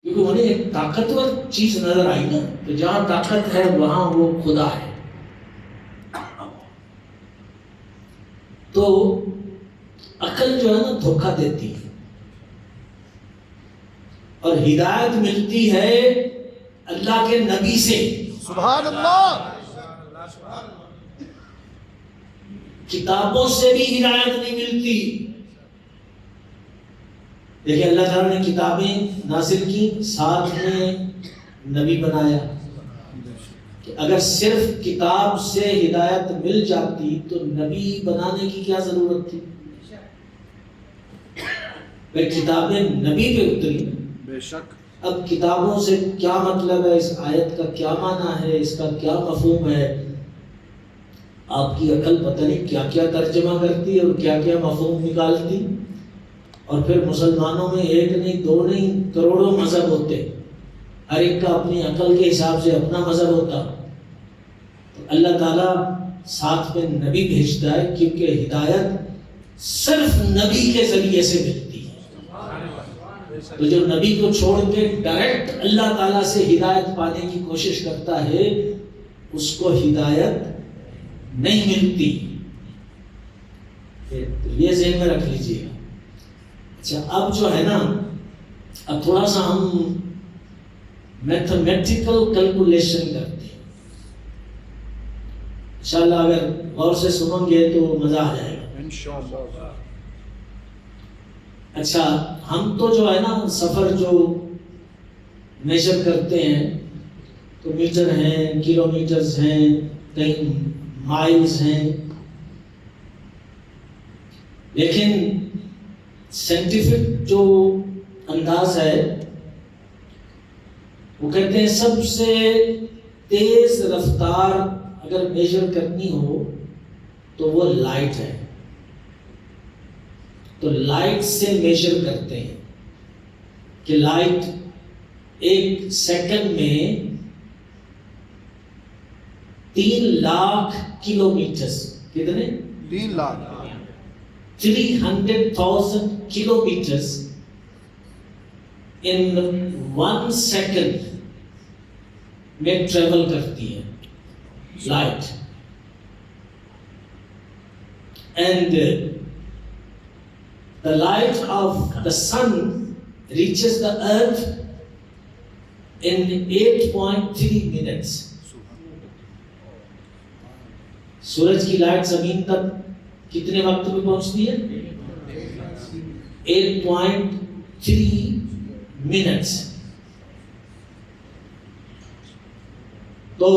کیونکہ انہیں ایک طاقتور چیز نظر آئی نا، تو جہاں طاقت ہے وہاں وہ خدا ہے. تو عقل جو ہے نا دھوکہ دیتی ہے، اور ہدایت ملتی ہے اللہ کے نبی سے. سبحان اللہ. کتابوں سے بھی ہدایت نہیں ملتی. دیکھیں اللہ تعالیٰ نے کتابیں نازل کی، ساتھ میں نبی بنایا. کہ اگر صرف کتاب سے ہدایت مل جاتی تو نبی بنانے کی کیا ضرورت تھی؟ بھئی کتابیں نبی پہ اتری. بے شک. اب کتابوں سے کیا مطلب ہے، اس آیت کا کیا معنی ہے، اس کا کیا مفہوم ہے، آپ کی عقل پتہ نہیں کیا کیا ترجمہ کرتی اور کیا کیا مفہوم نکالتی. اور پھر مسلمانوں میں ایک نہیں دو نہیں کروڑوں مذہب ہوتے، ہر ایک کا اپنی عقل کے حساب سے اپنا مذہب ہوتا. تو اللہ تعالیٰ ساتھ میں نبی بھیجتا ہے کیونکہ ہدایت صرف نبی کے ذریعے سے ملتی ہے. تو جو نبی کو چھوڑ کے ڈائریکٹ اللہ تعالیٰ سے ہدایت پانے کی کوشش کرتا ہے اس کو ہدایت نہیں ملتی. تو یہ ذہن میں رکھ لیجیے گا. اچھا اب جو ہے نا، اب تھوڑا سا ہم میتھمیٹیکل کیلکولیشن کرتے ہیں. انشاءاللہ اگر غور سے سنو گے تو مزہ آ جائے گا انشاءاللہ. اچھا ہم تو جو ہے نا سفر جو میجر کرتے ہیں تو میٹر ہیں، کلو میٹرز ہیں، کہیں مائلز ہیں، لیکن سائنٹیفک جو انداز ہے وہ کہتے ہیں سب سے تیز رفتار اگر میجر کرنی ہو تو وہ لائٹ ہے. تو لائٹ سے میجر کرتے ہیں کہ لائٹ ایک سیکنڈ میں 3 لاکھ کلو میٹر، کتنے؟ 3 لاکھ 300,000 kilometers in 1 second میں ٹریول کرتی ہے light. And the light of the sun reaches the earth in 8.3 minutes. سورج کی لائٹ زمین تک کتنے وقت میں پہنچتی ہے؟ 8.3 منٹس. تو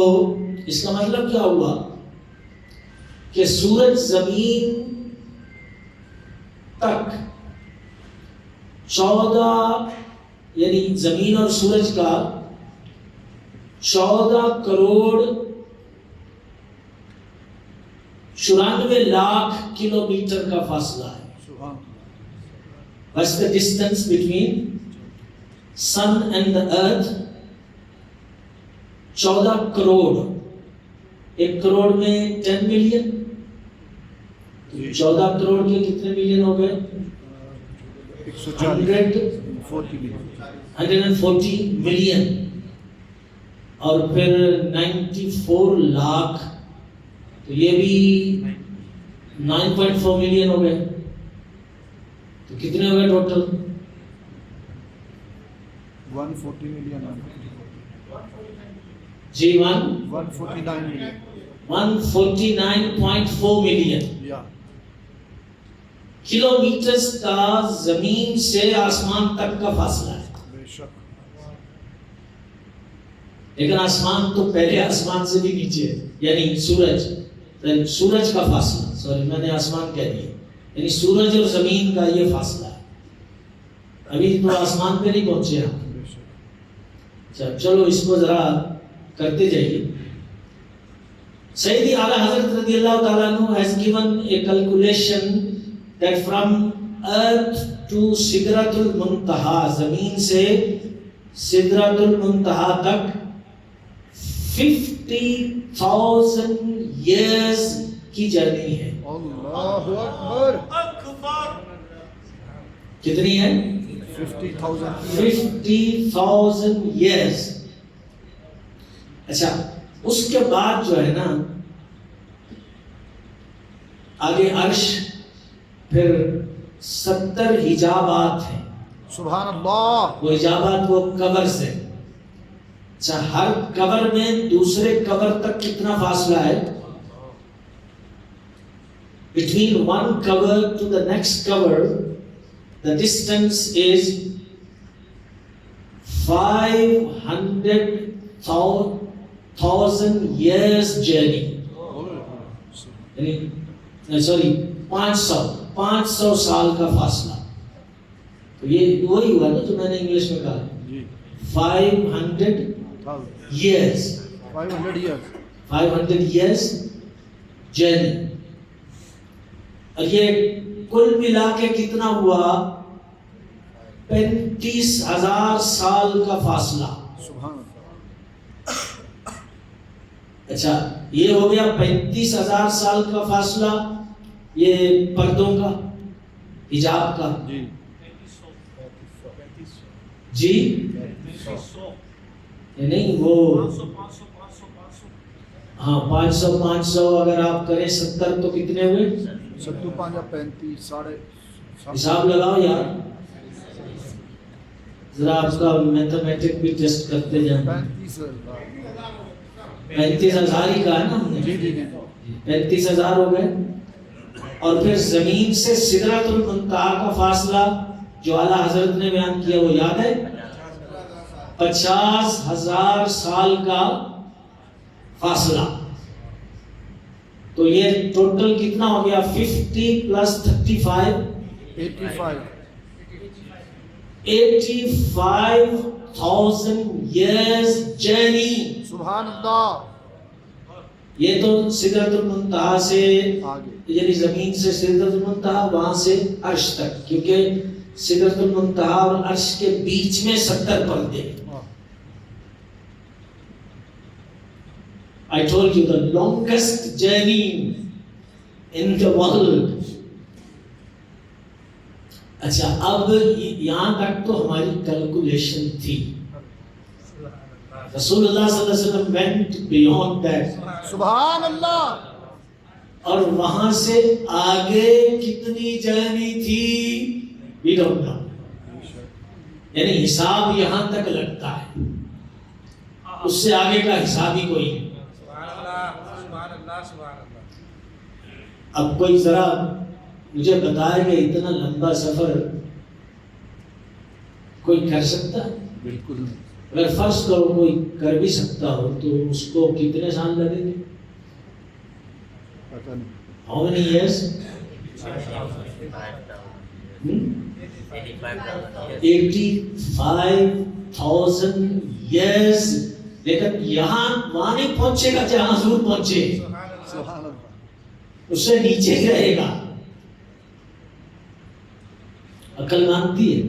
اس کا مطلب کیا ہوا کہ سورج زمین تک 14 یعنی زمین اور سورج کا 14 کروڑ 94 لاکھ کلو میٹر کا فاصلہ ہے. What's the distance between sun and the earth? 14 crore. 1 crore میں 10 ملین. 14 کروڑ کے کتنے ملین ہو گئے؟ 140 ملین. اور پھر 94 لاکھ، تو یہ بھی 9.4 ملین ہو گئے. تو کتنے ہو گئے ٹوٹل؟ 140 ملین جی 149 ملین 149.4 ملین کلو میٹرز کا زمین سے آسمان تک کا فاصلہ ہے. بے شک. لیکن آسمان تو پہلے آسمان سے بھی نیچے ہے، یعنی سورج کا فاصلہ، سوری میں نے آسمان کہہ دیا، یعنی سورج اور زمین کا یہ فاصلہ ہے. ابھی تو آسمان پہ نہیں پہنچے ہم. چلو اس کو ذرا کرتے جائیے. سیدی اعلیٰ حضرت رضی اللہ تعالیٰ عنہ has given a calculation that from earth to سدرۃ المنتہا، زمین سے سدرۃ المنتہا تک 50,000 years کی جرنی ہے. اللہ اکبر. کتنی ہے؟ 50,000 50,000 years. اچھا اس کے بعد جو ہے نا آگے عرش، پھر 70 حجابات ہیں. سبحان اللہ. وہ حجابات وہ قبر سے. اچھا ہر قبر میں دوسرے قبر تک کتنا فاصلہ ہے؟ Between one cover to the next cover, the distance is 500,000 years journey. Sorry, 500 سال کا فاصلہ. تو یہ وہی ہوا نا جو میں نے انگلش میں کہا. 500 years. 500 years journey. اور یہ کل ملا کے کتنا ہوا؟ 35,000 سال کا فاصلہ. اچھا یہ ہو گیا 35,000 سال کا فاصلہ یہ پردوں کا، حجاب کا. جی نہیں وہ ہاں 500 اگر آپ کریں 70 تو کتنے ہوئے؟ 35 حساب لگاؤ یار ذرا، آپ کا میتھمیٹک بھی ٹیسٹ کرتے جائیں. 35,000 ہی کہا ہے نا ہم نے. 35,000 ہو گئے. اور پھر زمین سے سدرۃ المنتہا کا فاصلہ جو اعلیٰ حضرت نے بیان کیا وہ یاد ہے؟ 50,000 سال کا فاصلہ. تو یہ ٹوٹل کتنا ہو گیا؟ 50 + 35 85,000 years journey. سبحان اللہ. یہ تو سدرۃ المنتہا سے یعنی زمین سے سدرۃ المنتہا، وہاں سے عرش تک، کیونکہ سدرۃ المنتہا اور عرش کے بیچ میں 70 پردے. I told you the longest journey in the world. اچھا اب یہاں تک تو ہماری کیلکولیشن تھی. رسول اللہ صلی اللہ علیہ وسلم went beyond that. سبحان اللہ. اور وہاں سے آگے کتنی جرنی تھی we don't know. یعنی حساب یہاں تک لگتا ہے، اس سے آگے کا حساب ہی کوئی نہیں. اب کوئی ذرا مجھے بتائے کہ اتنا لمبا سفر کوئی کر سکتا ہے؟ بالکل. اگر فرض کرو کوئی کر بھی سکتا ہو تو اس کو کتنے سال لگیں گے؟ پتہ نہیں. How many years? 85,000 years. لیکن یہاں وہاں نہیں پہنچے گا جہاں حضور پہنچے، سبحان اللہ. اس سے نیچے ہی رہے گا. عقل مانتی ہے؟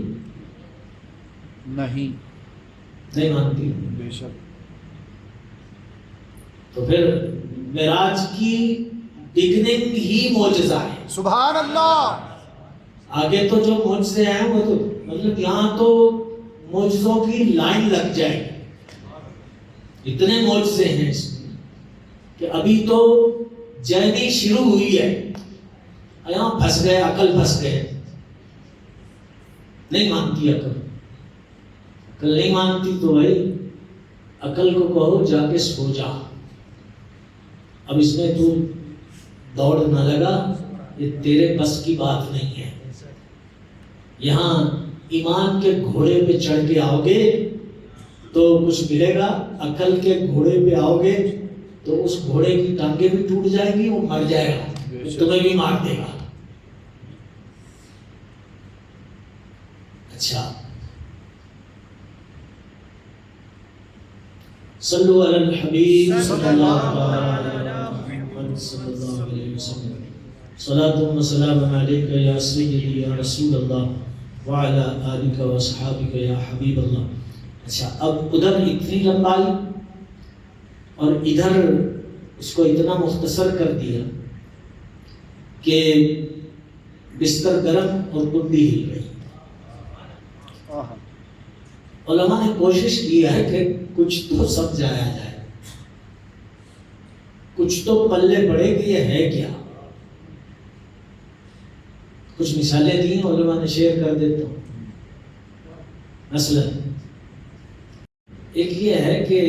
نہیں مانتی. بے شک. تو پھر معراج کی بگننگ ہی معجزہ ہے. سبحان اللہ. آگے تو جو معجزے ہیں وہ تو مطلب یہاں تو معجزوں کی لائن لگ جائے گی. اتنے معجزے ہیں اس میں کہ ابھی تو جرنی شروع ہوئی ہے. یہاں پھنس گئے، عقل پھنس گئے. نہیں مانتی عقل. عقل نہیں مانتی تو بھائی عقل کو کہو جا کے سو جا. اب اس میں تو دوڑ نہ لگا، یہ تیرے بس کی بات نہیں ہے. یہاں ایمان کے گھوڑے پہ چڑھ کے آؤ گے تو کچھ ملے گا، عقل کے گھوڑے پہ آؤ گے تو اس گھوڑے کی ٹانگیں بھی ٹوٹ جائیں گی، وہ مر جائے گا، تمہیں بھی مار دے گا. اچھا صلو علی الحبیب صلی اللہ علیہ وسلم. صلاۃ و سلام علیک یا سیدی یا رسول اللہ وعلی آلک و اصحابک یا حبیب اللہ. اچھا اب ادھر اتنی لمبائی اور ادھر اس کو اتنا مختصر کر دیا کہ بستر گرم اور کنڈی ہل گئی. علماء نے کوشش کی ہے کہ کچھ تو سمجھایا جائے، کچھ تو پلے پڑے کہ یہ ہے کیا. کچھ مثالیں دی ہیں علماء نے، شیئر کر دیتا ہوں. مثلا ایک یہ ہے کہ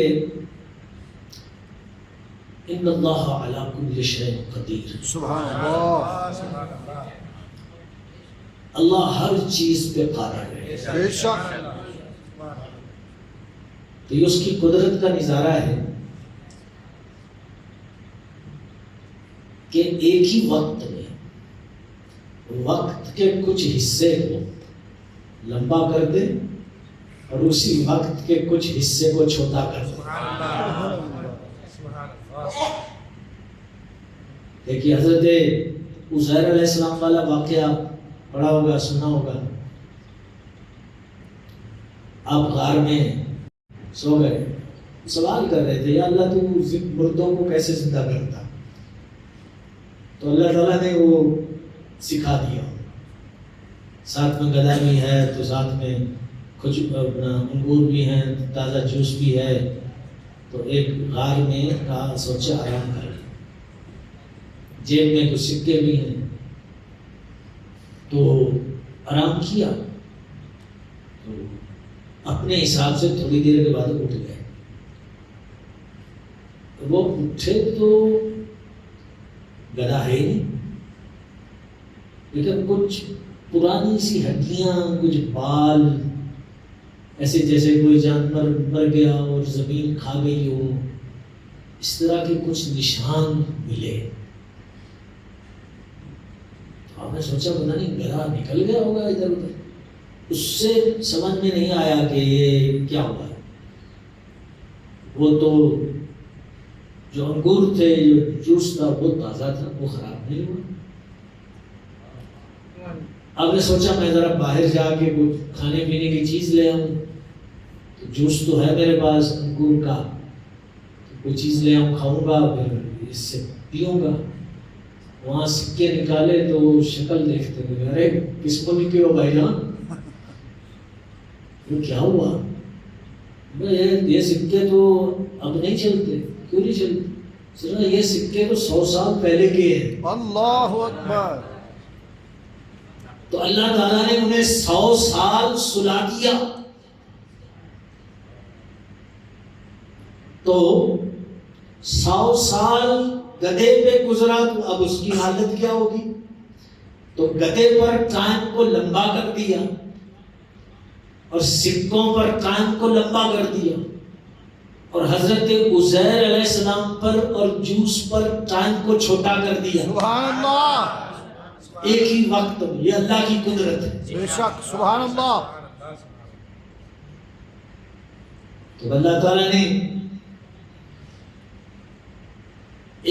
ان اللہ علی کل شیء قدیر، سبحان اللہ، اللہ ہر چیز پہ قادر ہے. بے شک، تو یہ اس کی قدرت کا نظارہ ہے کہ ایک ہی وقت میں وقت کے کچھ حصے کو لمبا کر دے اور اسی وقت کے کچھ حصے کو چھوٹا کر دے. دیکھیے حضرت عزیر علیہ السلام والا واقعہ پڑھا ہوگا، سنا ہوگا. آپ غار میں سو گئے، سوال کر رہے تھے یا اللہ تو مردوں کو کیسے زندہ کرتا؟ تو اللہ تعالیٰ نے وہ سکھا دیا. ساتھ میں گدھا بھی ہے تو ساتھ میں کچھ انگور بھی ہیں، تازہ جوس بھی ہے. تو ایک غار میں کہا سوچا آرام کر، جیب میں کچھ سکے بھی ہیں تو آرام کیا. تو اپنے حساب سے تھوڑی دیر کے بعد اٹھ گئے. وہ اٹھے تو گدھا ہے نہیں، لیکن کچھ پرانی سی ہڈیاں، کچھ بال، ایسے جیسے کوئی جانور مر گیا اور زمین کھا گئی ہو، اس طرح کے کچھ نشان ملے. تو آپ نے سوچا پتہ نہیں گدھا نکل گیا ہوگا ادھر ادھر. اس سے سمجھ میں نہیں آیا کہ یہ کیا ہوا ہے. وہ تو جو انگور تھے، جو جوس تھا وہ تازہ تھا، وہ خراب نہیں ہوا. آپ نے سوچا میں ذرا باہر جا کے کچھ کھانے پینے کی چیز لے آؤں. تو جوس تو ہے میرے پاس انگور کا، تو کوئی چیز لے آؤں، کھاؤں گا، پھر اس سے پیوں گا. وہاں سکے نکالے تو شکل دیکھتے ہوئے، ارے کس کو نکے ہو بھائی جان، وہ کیا ہوا؟ یہ سکے تو اب نہیں چلتے. کیوں نہیں چلتے؟ سنا یہ سکے تو 100 سال پہلے کے ہیں. اللہ اکبر. تو اللہ تعالیٰ نے انہیں 100 سال سلا دیا. تو 100 سال گدھے پہ گزرا تو اب اس کی حالت کیا ہوگی؟ تو گدھے پر ٹائم کو لمبا کر دیا اور سکوں پر ٹائم کو لمبا کر دیا، اور حضرت عزیر علیہ السلام پر اور جوس پر ٹائم کو چھوٹا کر دیا. سبحان اللہ، ایک ہی وقت میں. یہ اللہ کی قدرت ہے. بے شک، سبحان اللہ. تو اللہ تعالیٰ نے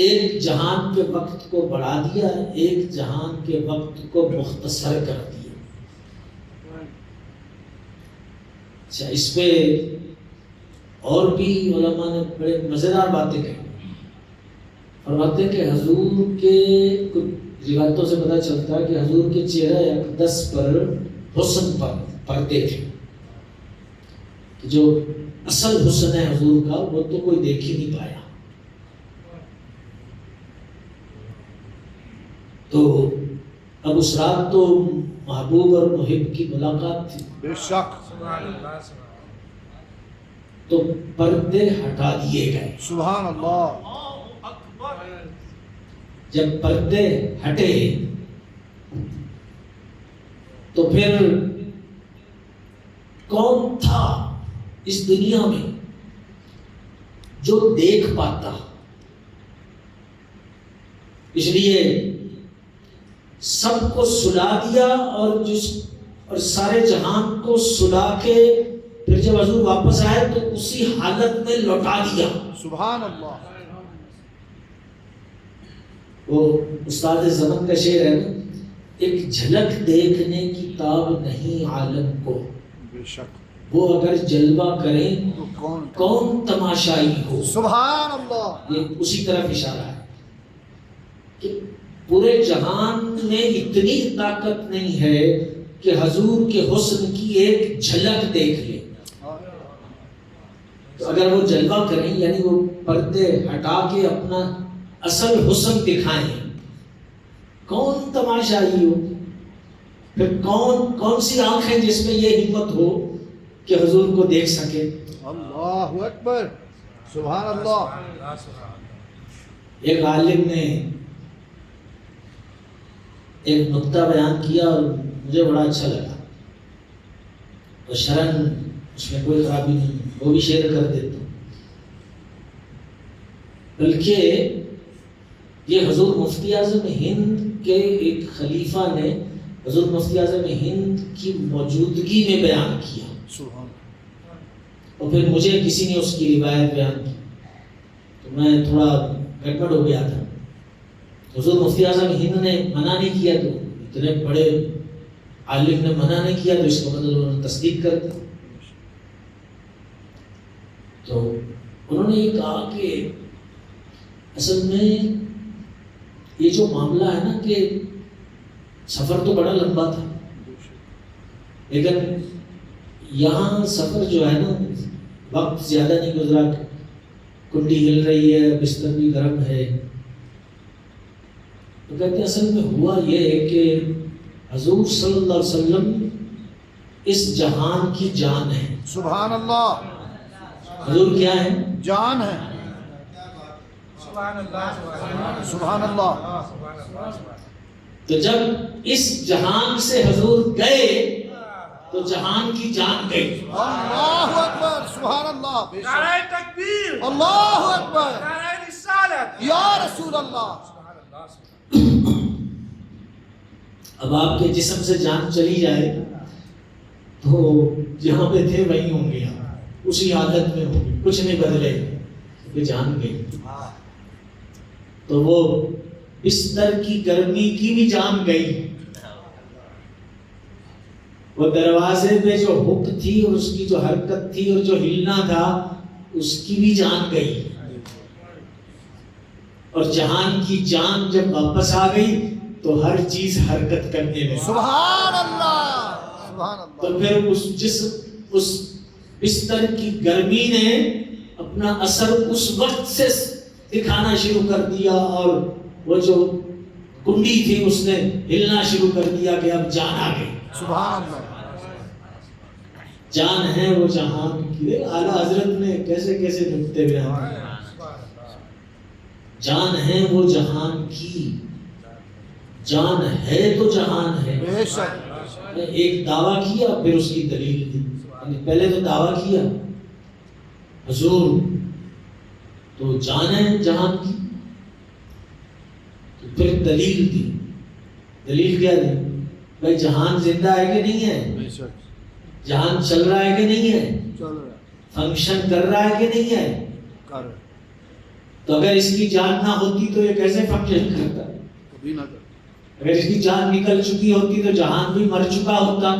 ایک جہان کے وقت کو بڑھا دیا، ایک جہان کے وقت کو مختصر کر دیا. اچھا، اس پہ اور بھی علماء نے بڑے مزیدار باتیں کہی. فرماتے ہیں کہ حضور کے کچھ روایتوں سے پتہ چلتا ہے کہ حضور کے چہرہ اقدس پر حسن پر پردے تھے، کہ جو اصل حسن ہے حضور کا وہ تو کوئی دیکھ ہی نہیں پایا. تو اب اس رات تو محبوب اور محب کی ملاقات تھی. بے شک، تو پردے ہٹا دیے گئے. سبحان اللہ. جب پردے ہٹے تو پھر کون تھا اس دنیا میں جو دیکھ پاتا؟ اس لیے سب کو سلا دیا اور سارے جہان کو سلا کے پھر جب حضور واپس آئے تو اسی حالت میں لوٹا دیا. سبحان اللہ. وہ استاد زمن کا شعر ہے نا، ایک جھلک دیکھنے کی تاب نہیں عالم کو، بے شک، وہ اگر جلوہ کریں تو کون تماشائی ہو. سبحان اللہ. یہ اسی طرف اشارہ ہے کہ پورے جہان میں اتنی طاقت نہیں ہے کہ حضور کے حسن کی ایک جھلک دیکھ لے. تو اگر وہ جلوہ کریں یعنی وہ پردے ہٹا کے اپنا اصل حسن دکھائیں، کون تماشائی ہو، پھر کون سی آنکھ ہے جس میں یہ ہمت ہو کہ حضور کو دیکھ سکے؟ اللہ اکبر، سبحان اللہ۔ ایک عالم نے ایک نقطہ بیان کیا اور مجھے بڑا اچھا لگا، اور شرن اس میں کوئی خرابی نہیں، وہ بھی شیئر کر دیتا ہوں۔ بلکہ یہ حضور مفتی اعظم ہند کے ایک خلیفہ نے حضور مفتی اعظم ہند کی موجودگی میں بیان کیا، اور پھر مجھے کسی نے اس کی روایت بیان کی تو میں تھوڑا گڑبڑ ہو گیا تھا۔ حضور مفتی اعظم ہند نے منع نہیں کیا، تو اتنے بڑے عالم نے منع نہیں کیا تو اس کا مطلب انہوں نے تصدیق کر دی۔ تو انہوں نے یہ کہا کہ اصل میں یہ جو معاملہ ہے نا کہ سفر تو بڑا لمبا تھا، لیکن یہاں سفر جو ہے نا وقت زیادہ نہیں گزرا، کنڈی ہل رہی ہے، بستر بھی گرم ہے۔ تو کہتے ہیں اصل میں ہوا یہ ہے کہ حضور صلی اللہ علیہ وسلم اس جہان کی جان ہے۔ سبحان اللہ، حضور کیا ہے؟ جان ہے۔ سبحان اللہ۔ تو جب اس جہان سے حضور گئے تو جہان کی جان گئی۔ اللہ اکبر، سبحان اللہ، بے شک۔ نعرہ تکبیر، اللہ اکبر، نعرہ رسالت، یا رسول اللہ۔ اب آپ کے جسم سے جان چلی جائے تو جہاں پہ تھے وہیں ہوں گے، آپ اسی حالت میں ہوں گے، کچھ نہیں بدلے، کہ جان گئی۔ تو وہ بستر کی گرمی کی بھی جان گئی، وہ دروازے پہ جو ہک تھی اور اس کی جو حرکت تھی اور جو ہلنا تھا اس کی بھی جان گئی، اور جہان کی جان جب واپس آ گئی تو ہر چیز حرکت کرنے لگی۔ سبحان اللہ، سبحان اللہ۔ تو پھر اس بستر کی گرمی نے اپنا اثر اس وقت سے دکھانا شروع کر دیا، اور وہ جو کنڈی تھی اس نے ہلنا شروع کر دیا کہ اب جان آ گئی۔ سبحان اللہ۔ جان ہے وہ جہان کی۔ اعلیٰ حضرت نے کیسے کیسے نکتے بیان کیے۔ جان ہے وہ جہان کی، جان ہے تو جہان ہے۔ بے شک۔ ایک دعویٰ کیا پھر اس کی دلیل دی، یعنی پہلے تو دعویٰ کیا حضور تو جان ہے جہان کی، تو پھر دلیل دی۔ دلیل کیا دی؟ بھائی جہان زندہ ہے کہ نہیں ہے؟ بے شک۔ جہان چل رہا ہے کہ نہیں ہے؟ چل رہا ہے، فنکشن کر رہا ہے کہ نہیں ہے؟ کر رہا ہے، تو اگر اس کی جان نہ ہوتی تو یہ کیسے فنکشن کرتا؟ کبھی نہ کر۔ اگر اس کی جان نکل چکی ہوتی تو جہان بھی مر چکا ہوتا،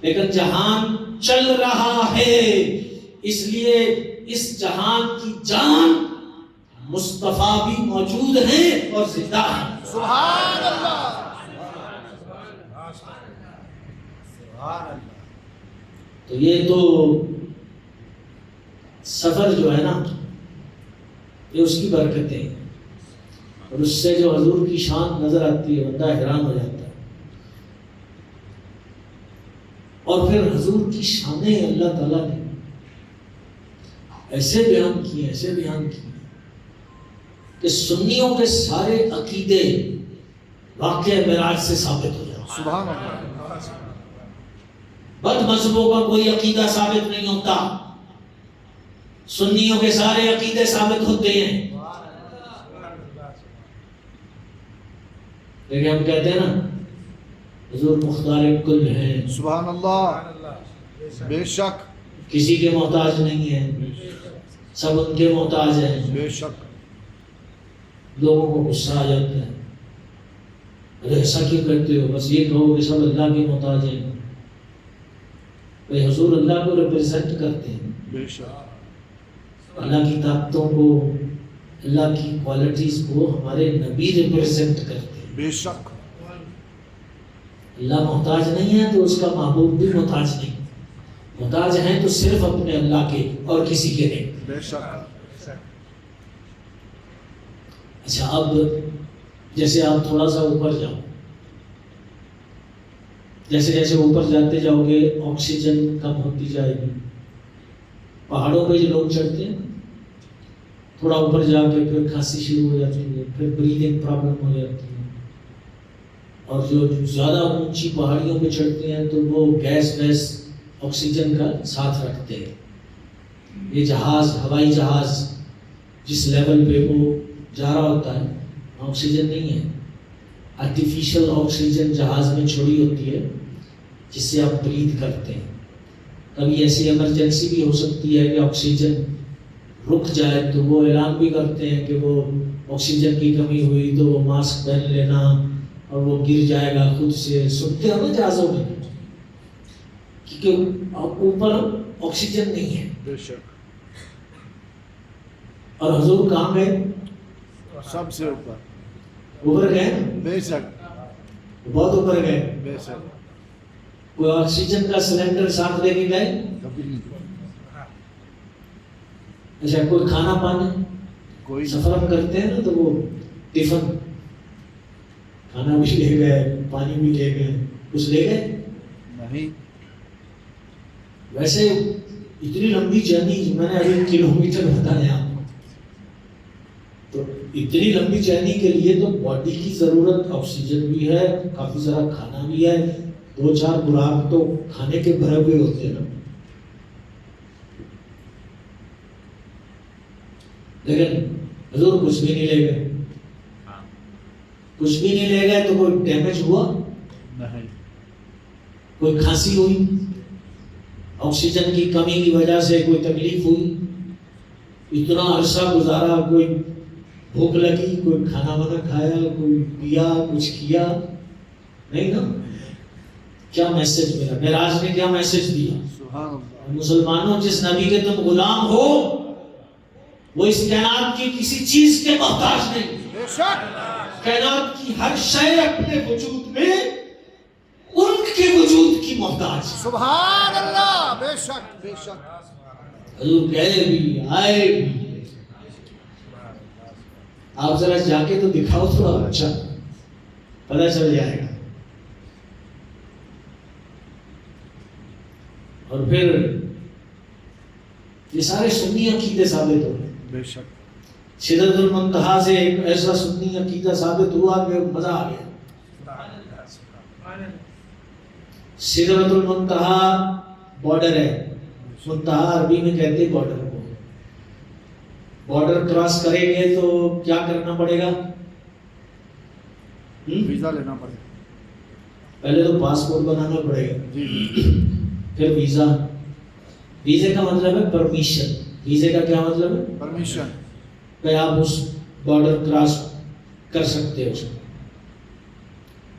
لیکن جہان چل رہا ہے، اس لیے اس جہان کی جان مصطفیٰ بھی موجود ہیں اور زندہ ہیں۔ سبحان اللہ۔ تو یہ تو سفر جو ہے نا یہ اس کی برکتیں ہیں، اور اس سے جو حضور کی شان نظر آتی ہے بندہ حیران ہو جاتا ہے۔ اور پھر حضور کی شانیں اللہ تعالیٰ نے ایسے بیان کیے کہ سنیوں کے سارے عقیدے واقعہ معراج سے ثابت ہو جائیں۔ سبحان اللہ۔ بد مذہبوں کا کوئی عقیدہ ثابت نہیں ہوتا، سنیوں کے سارے عقیدے ثابت ہوتے ہیں۔ لیکن ہم کہتے ہیں نا حضور مختار کل ہیں، سبحان اللہ، بے شک، کسی کے محتاج نہیں ہیں، سب ان کے محتاج ہیں۔ بے شک۔ لوگوں کو غصہ آ جاتا ہے، ارے ایسا کیوں کرتے ہو؟ بس یہ کہو کہ سب اللہ کے محتاج ہیں۔ بھائی حضور اللہ کو ریپرزینٹ کرتے ہیں، بے شک۔ اللہ کی طاقتوں کو، اللہ کی کوالٹیز کو ہمارے نبی ریپرزینٹ کرتے ہیں۔ بے شک۔ اللہ محتاج نہیں ہے تو اس کا محبوب بھی محتاج نہیں، محتاج ہیں تو صرف اپنے اللہ کے اور کسی کے نہیں. بے شک. اچھا اب جیسے آپ تھوڑا سا اوپر جاؤ، جیسے جیسے اوپر جاتے جاؤ گے آکسیجن کم ہوتی جائے گی. پہاڑوں پہ جو لوگ چڑھتے ہیں تھوڑا اوپر جا کے پھر کھانسی شروع ہو جاتی ہے، پھر بریدنگ پرابلم ہو جاتی ہے. اور جو زیادہ اونچی پہاڑیوں پہ چڑھتے ہیں تو وہ گیس آکسیجن کا ساتھ رکھتے ہیں. یہ جہاز، ہوائی جہاز جس لیول پہ وہ جا رہا ہوتا ہے آکسیجن نہیں ہے، آرٹیفیشل آکسیجن جہاز میں چھوڑی ہوتی ہے جس سے آپ برید کرتے ہیں. کبھی ایسی ایمرجنسی بھی ہو سکتی ہے کہ آکسیجن رک جائے تو وہ اعلان بھی کرتے ہیں کہ وہ آکسیجن کی کمی ہوئی تو وہ ماسک پہن لینا اور وہ گر جائے گا خود سے. سنتے ہو نا جہازوں میں، کیونکہ اوپر آکسیجن نہیں ہے. بے شک. اور حضور کہاں گئے؟ سب سے اوپر. اوپر گئے، بے شک. بہت اوپر گئے. بے شک. کوئی آکسیجن کا سلنڈر ساتھ لے کے گئے؟ کبھی نہیں. اچھا کوئی کھانا پانی، کوئی سفر ہم کرتے ہیں نا تو وہ ٹفن، کھانا بھی لے گئے، پانی بھی لے گئے، کچھ لے گئے نہیں. ویسے اتنی لمبی جرنی، میں نے ابھی کلومیٹر بتایا آپ کو، تو اتنی لمبی جرنی کے لیے تو باڈی کی ضرورت آکسیجن بھی ہے، کافی سارا کھانا بھی ہے، 2-4 براق تو کھانے کے بھرے ہوئے ہوتے ہیں نا. لیکن حضور کچھ بھی نہیں لے گئے. کچھ بھی نہیں لے گئے تو کوئی ڈیمیج ہوا نہیں. کوئی کھانسی ہوئی، آکسیجن کی کمی کی وجہ سے کوئی تکلیف ہوئی، اتنا عرصہ گزارا، کوئی بھوک لگی، کوئی کھانا وانا کھایا، کوئی پیا، کچھ کیا نہیں نا. کیا میسج ملا؟ معراج نے کیا میسج دیا؟ سبحان اللہ. مسلمانوں جس نبی کے تم غلام ہو وہ اس کائنات کی کسی چیز کے محتاج نہیں. بے شک. کائنات کی ہر شے اپنے وجود میں ان کے وجود کی محتاج. سبحان اللہ. بے شک. بے شک. حضور گئے بھی آئے بھی. آپ ذرا جا کے تو دکھاؤ تھوڑا، اچھا پتہ چل جائے گا. اور پھر یہ سارے سنی عقیدے ثابت ہو گئے. بے شک. سدرۃ المنتہا سے ایک ایسا سنی عقیدہ ثابت ہوا کہ مزہ آ گیا. سدرۃ المنتہا بارڈر ہے، منتہا عربی میں کہتے ہیں بارڈر کو. بارڈر کراس کریں گے تو کیا کرنا پڑے گا؟ ویزا لینا پڑے گا. پہلے تو پاسپورٹ بنانا پڑے گا، جی. پھر ویزا. ویزے کا مطلب ہے پرمیشن. ویزے کا کیا مطلب ہے؟ پرمیشن. کہ آپ اس بارڈر کراس کر سکتے ہو.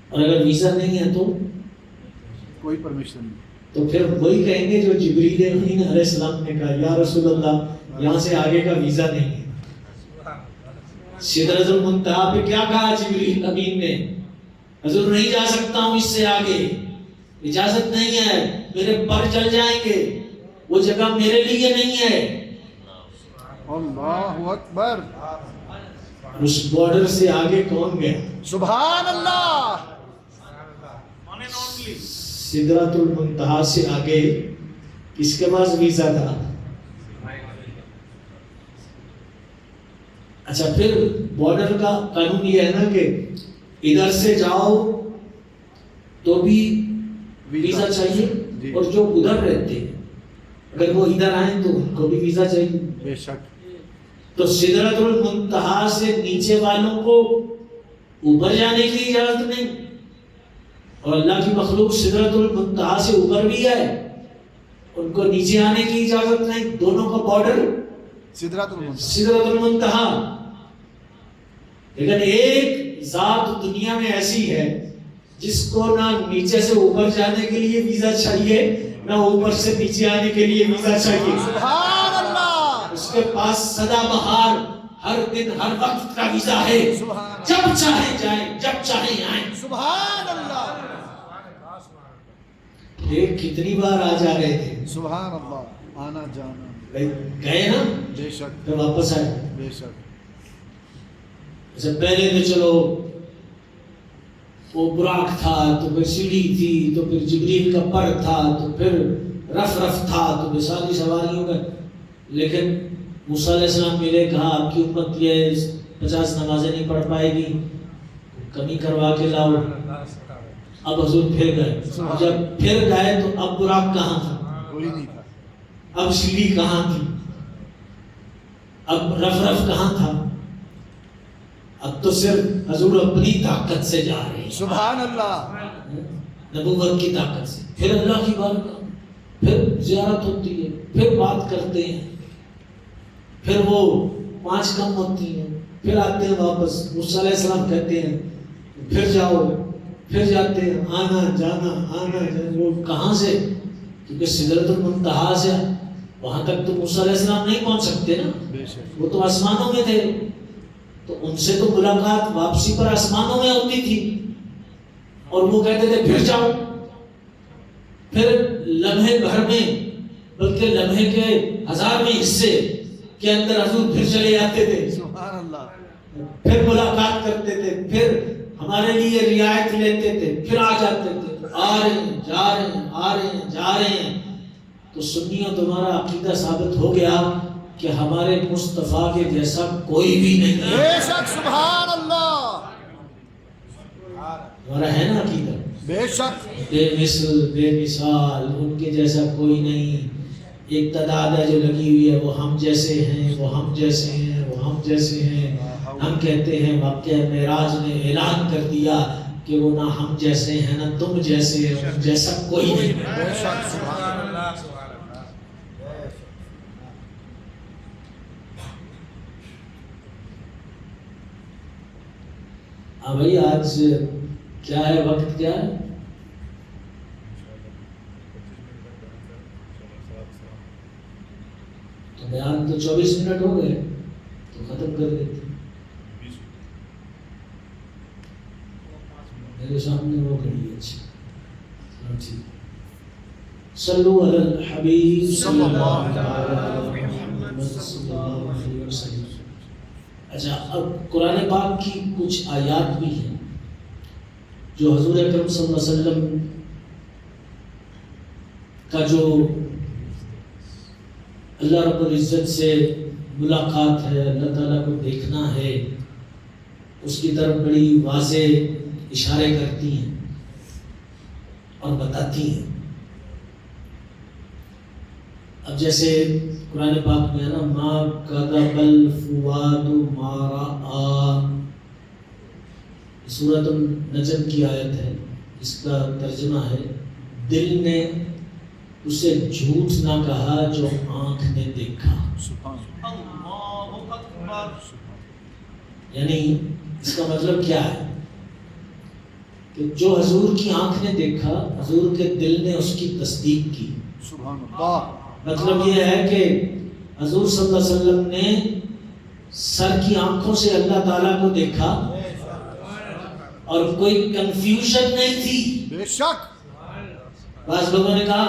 اور اگر ویزا نہیں ہے تو کوئی پرمیشن نہیں. تو پھر وہی کہیں گے جو جبریل امین علیہ السلام نے کہا، یا رسول اللہ یہاں سے آگے کا ویزا نہیں ہے. سدرۃ المنتہا پہ کیا کہا جبریل امین نے؟ حضور نہیں جا سکتا ہوں اس سے آگے، اجازت نہیں ہے، میرے پر چل جائیں گے، وہ جگہ میرے لیے نہیں ہے. اللہ اکبر. اس بارڈر سے آگے کون گیا؟ سبحان اللہ. سدرۃ المنتہا سے آگے کس کے پاس ویزا تھا؟ اچھا پھر بارڈر کا قانون یہ ہے نا کہ ادھر سے جاؤ تو بھی ویزا چاہیے، اور جو ادھر رہتے ہیں اگر وہ ادھر آئیں تو ان کو بھی ویزا چاہیے. بے شک. تو سدرۃ المنتہا سے نیچے والوں کو اوپر جانے کی اجازت نہیں، اور اللہ کی مخلوق سدرۃ المنتہا سے اوپر بھی ہے، ان کو نیچے آنے کی اجازت نہیں. دونوں کا بارڈر سدرۃ المنتہا. سدرۃ المنتہا. لیکن ایک ذات دنیا میں ایسی ہے جس کو نہ نیچے سے اوپر جانے کے لیے ویزا چاہیے، نہ اوپر سے نیچے آنے کے لیے ویزا چاہیے. سبحان اللہ. اس کے پاس سدا بہار، ہر دن ہر وقت کا ویزا ہے. جب چاہیں جائیں، جب چاہیں آئیں. سبحان اللہ. ایک کتنی بار آ جا رہے تھے، سبحان اللہ آنا جانا بھائی گئے نا بے شک پھر واپس آئے. بے شک جیسے پہلے تو چلو وہ براق تھا تو پھر سیڑھی تھی تو پھر جبریل کا پر تھا تو پھر رف تھا تو پھر ساری سواریوں کا. لیکن موسیٰ علیہ السلام ملے, کہا آپ کی امت یہ 50 نمازیں نہیں پڑھ پائے گی, کمی کروا کے لاؤ. اب حضور پھر گئے. جب پھر گئے تو اب براق کہاں تھا, کوئی نہیں تھا. اب سیڑھی کہاں تھی, اب رف کہاں تھا. اب تو صرف حضور اپنی طاقت سے جا رہے ہیں, سبحان اللہ نبوت کی طاقت سے. پھر اللہ کی بارگاہ, پھر زیارت ہوتی ہے, پھر بات کرتے ہیں, پھر وہ 5 کم ہوتی ہیں, پھر آتے ہیں واپس. موسیٰ علیہ السلام کہتے ہیں پھر جاؤ, پھر جاتے ہیں, آنا جانا. وہ کہاں سے, کیونکہ سدرۃ المنتہا سے وہاں تک تو موسیٰ علیہ السلام نہیں پہنچ سکتے نا, بے شک وہ تو آسمانوں میں تھے. تو ان سے تو ملاقات واپسی پر آسمانوں میں ہوتی تھی, اور وہ کہتے تھے پھر جاؤ. پھر لمحے بھر میں, بلکہ لمحے کے 1000ویں حصے کے اندر حضور پھر چلے جاتے تھے, سبحان اللہ. پھر ملاقات کرتے تھے, پھر ہمارے لیے رعایت لیتے تھے, پھر آ جاتے تھے. آ رہے ہیں, جا رہے ہیں, آ رہے ہیں, جا رہے ہیں. تو سنیوں تمہارا عقیدہ ثابت ہو گیا کہ ہمارے مصطفیٰ کے جیسا کوئی بھی نہیں ہے. بے شک سبحان اللہ. ہمارا ہے نا عقیدہ, بے شک بے مثل بے مثال, ان کے جیسا کوئی نہیں. ایک تعداد ہے جو لگی ہوئی ہے, وہ ہم جیسے ہیں, وہ ہم جیسے ہیں, وہ ہم جیسے ہیں. ہم کہتے ہیں واقعہ معراج نے اعلان کر دیا کہ وہ نہ ہم جیسے ہیں نہ تم جیسے ہیں, ان جیسا کوئی نہیں. بے شک سبحان اللہ. ہاں بھائی, آج کیا ہے, وقت کیا ہے؟ تو بیان تو 24 منٹ ہو گئے, تو ختم کر دیتے. میرے سامنے وہ گھڑی ہے. اچھا, صلو علی الحبیب صلی اللہ علیہ وسلم. اچھا, اب قرآن پاک کی کچھ آیات بھی ہیں جو حضور اکرم صلی اللہ علیہ وسلم کا جو اللہ رب العزت سے ملاقات ہے, اللہ تعالیٰ کو دیکھنا ہے, اس کی طرف بڑی واضح اشارے کرتی ہیں اور بتاتی ہیں. اب جیسے قرآن پاک میں ہے نا, ما کذب الفؤاد ما رأى, سورۃ النجم کی آیت ہے, اس کا ترجمہ ہے دل نے اسے جھوٹ نہ کہا جو آنکھ نے دیکھا. یعنی اس کا مطلب کیا ہے کہ جو حضور کی آنکھ نے دیکھا, حضور کے دل نے اس کی تصدیق کی. سبحان اللہ. مطلب یہ ہے کہ حضور صلی اللہ علیہ وسلم نے سر کی آنکھوں سے اللہ تعالیٰ کو دیکھا اور کوئی کنفیوژن نہیں تھی. بے شک. بعض لوگوں نے کہا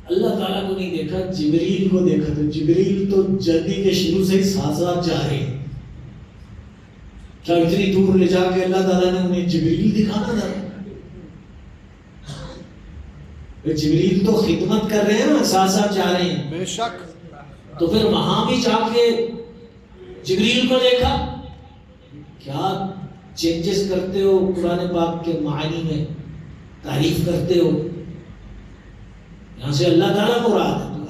اللہ تعالیٰ کو نہیں دیکھا, جبریل کو دیکھا. تو جبریل تو جلدی کے شروع سے ہی ساتھ ساتھ جا رہے ہیں, کیا اتنی دور لے جا کے اللہ تعالیٰ نے انہیں جبریل دکھانا تھا؟ جبریل تو خدمت کر رہے ہیں نا, ساتھ ساتھ جا رہے ہیں. بے شک. تو پھر وہاں بھی جا کے جبریل کو دیکھا. کیا چینجز کرتے ہو قرآن پاک کے معنی میں, تعریف کرتے ہو. یہاں سے اللہ تعالیٰ مراد ہے. تو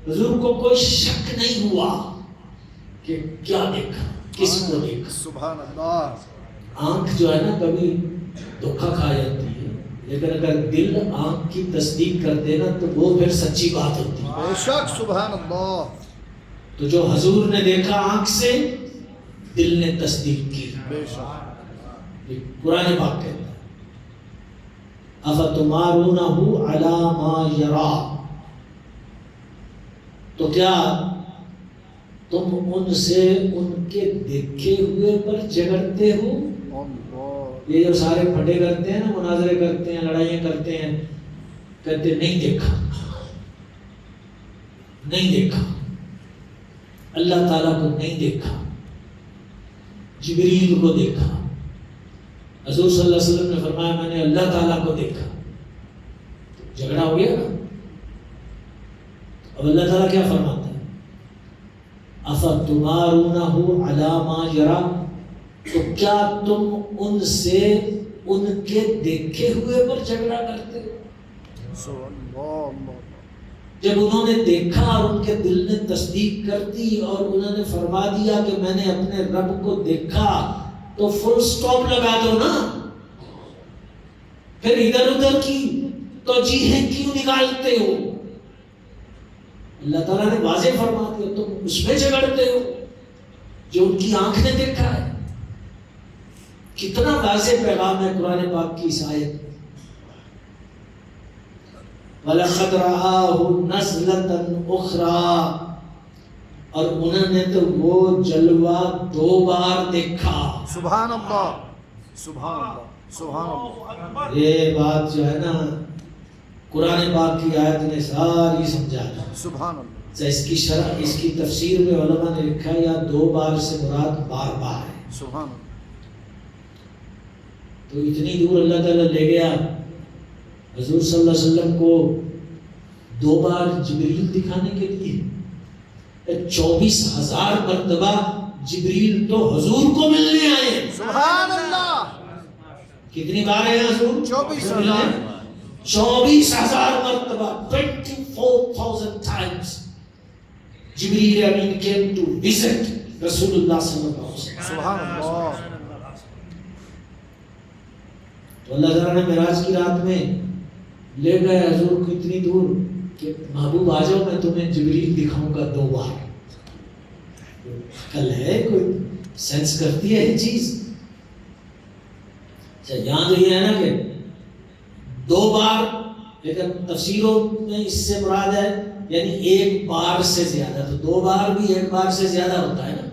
حضور کو کوئی شک نہیں ہوا کہ کیا دیکھا, کس کو دیکھا. سبحان اللہ. آنکھ جو ہے نا کبھی دھوکا کھا جاتی ہے, لیکن اگر دل آنکھ کی تصدیق کر دے نا تو وہ پھر سچی بات ہوتی ہے. بے شک. سبحان اللہ. تو جو حضور نے دیکھا آنکھ سے, دل نے تصدیق کی. بے شک. قرآن پاک کہتا ہے افتمارونہ علی ما یرا, تو کیا تم ان سے ان کے دیکھے ہوئے پر جھگڑتے ہو. اللہ. یہ جو سارے پھٹے کرتے ہیں نا, مناظرے کرتے ہیں, لڑائیاں کرتے ہیں, کہتے نہیں دیکھا، نہیں دیکھا، اللہ تعالیٰ کو نہیں دیکھا، جبریل کو دیکھا۔ حضور صلی اللہ علیہ وسلم نے فرمایا میں نے اللہ تعالیٰ کو دیکھا، جھگڑا ہو گیا نا۔ اب اللہ تعالیٰ کیا فرماتا ہے؟ اَفَتُمَارُونَهُ عَلَى مَا يَرَى، تو کیا تم ان سے ان کے دیکھے ہوئے پر جھگڑا کرتے ہو؟ جب انہوں نے دیکھا اور ان کے دل نے تصدیق کر دی اور انہوں نے فرما دیا کہ میں نے اپنے رب کو دیکھا، تو فل سٹاپ لگا دو نا، پھر ادھر ادھر کی توجیہیں کیوں نکالتے ہو؟ اللہ تعالیٰ نے واضح فرما دیا، تم اس میں جھگڑتے ہو جو ان کی آنکھ نے دیکھا ہے۔ کتنا واضح پیغام ہے قرآن پاک کی اس آیت میں۔ وَلَقَدْ رَآهُ نَزْلَةً أُخْرَى، اور انہوں نے تو وہ جلوہ 2 بار دیکھا۔ سبحان اللہ، سبحان اللہ، سبحان اللہ۔ یہ بات جو ہے نا قرآن پاک کی آیت نے ساری سمجھا ہے۔ سبحان اللہ، اس کی شرح، اس کی تفسیر میں علماء نے لکھا ہے یا 2 بار سے مراد بار بار ہے۔ سبحان اللہ۔ تو اتنی دور اللہ تعالیٰ لے گیا، حضور صلی اللہ علیہ وسلم کو 2 بار جبریل دکھانے کے لیے 24,000 مرتبہ جبریل تو حضور کو ملنے آئے۔ سبحان اللہ۔ کتنی بار ہے حضور؟ 24,000 24,000 مرتبہ، 24,000 times Jibril Amin came to visit رسول اللہ صلی اللہ علیہ وسلم۔ سبحان اللہ۔ تو اللہ تعالیٰ نے معراج کی رات میں لے گئے حضور کو اتنی دور کہ محبوب آ جاؤ میں تمہیں جبریل دکھاؤں گا 2 بار۔ کل ہے کوئی سینس کرتی ہے یہ چیز؟ اچھا یہاں تو یہ ہے نا کہ 2 بار، لیکن تفسیروں میں اس سے مراد ہے یعنی 1 بار سے زیادہ، تو 2 بار بھی 1 بار سے زیادہ ہوتا ہے نا،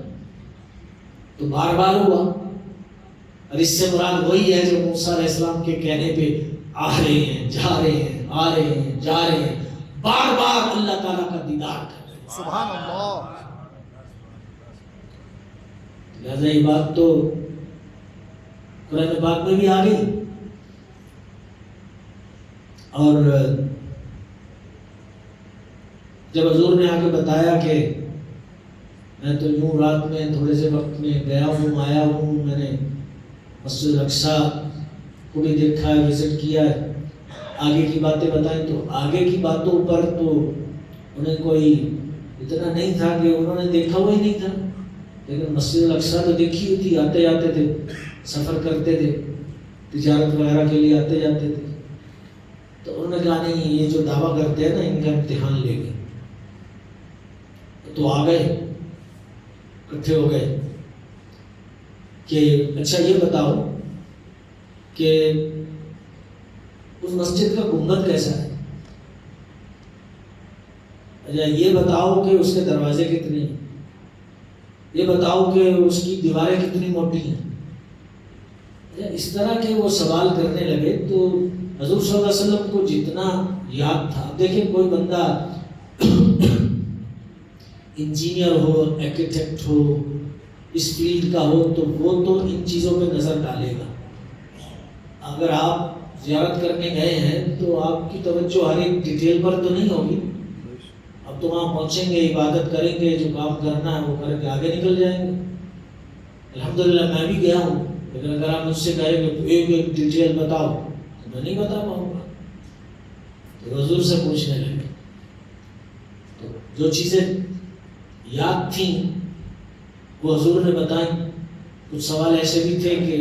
تو بار بار ہوا۔ اور اس سے مراد وہی ہے جو موسیٰ علیہ السلام کے کہنے پہ آ رہے ہیں، جا رہے ہیں، آ رہے ہیں، جا رہے ہیں، بار بار اللہ تعالیٰ کا دیدار کر رہے ہیں۔ سبحان اللہ۔ لہذا یہ بات تو قرآن پاک میں بھی آ گئی، اور جب حضور نے آ کے بتایا کہ میں تو یوں رات میں تھوڑے سے وقت میں گیا ہوں، آیا ہوں، میں نے مسجد اقصیٰ کو بھی دیکھا ہے، وزٹ کیا ہے، آگے کی باتیں بتائیں، تو آگے کی باتوں پر تو انہیں کوئی اتنا نہیں تھا کہ انہوں نے دیکھا ہوا ہی نہیں تھا، لیکن مسجد اقصیٰ تو دیکھی ہوئی تھی، آتے جاتے تھے، سفر کرتے تھے، تجارت وغیرہ کے لیے آتے جاتے تھے، تو انہوں نے کہا نہیں یہ جو دعویٰ کرتے ہیں نا ان کا امتحان لیں گے، تو آ گئے، اکٹھے ہو گئے کہ اچھا یہ بتاؤ کہ اس مسجد کا گنبد کیسا ہے، اچھا یہ بتاؤ کہ اس کے دروازے کتنے ہیں، یہ بتاؤ کہ اس کی دیواریں کتنی موٹی ہیں۔ اس طرح کے وہ سوال کرنے لگے، تو حضور صلی اللہ علیہ وسلم کو جتنا یاد تھا، دیکھیں کوئی بندہ انجینئر ہو، آرکیٹیکٹ ہو، اس فیلڈ کا ہو، تو وہ تو ان چیزوں پہ نظر ڈالے گا۔ اگر آپ زیارت کرنے گئے ہیں تو آپ کی توجہ ہر ایک ڈیٹیل پر تو نہیں ہوگی، اب تو وہاں پہنچیں گے، عبادت کریں گے، جو کام کرنا ہے وہ کر کے آگے نکل جائیں گے۔ الحمدللہ میں بھی گیا ہوں، لیکن اگر آپ مجھ سے کہیں کہ ایک ایک ڈیٹیل بتاؤ تو میں نہیں بتا پاؤں گا، تو حضور سے پوچھنے لگے، تو جو چیزیں یاد تھیں وہ حضور نے بتائیں۔ کچھ سوال ایسے بھی تھے کہ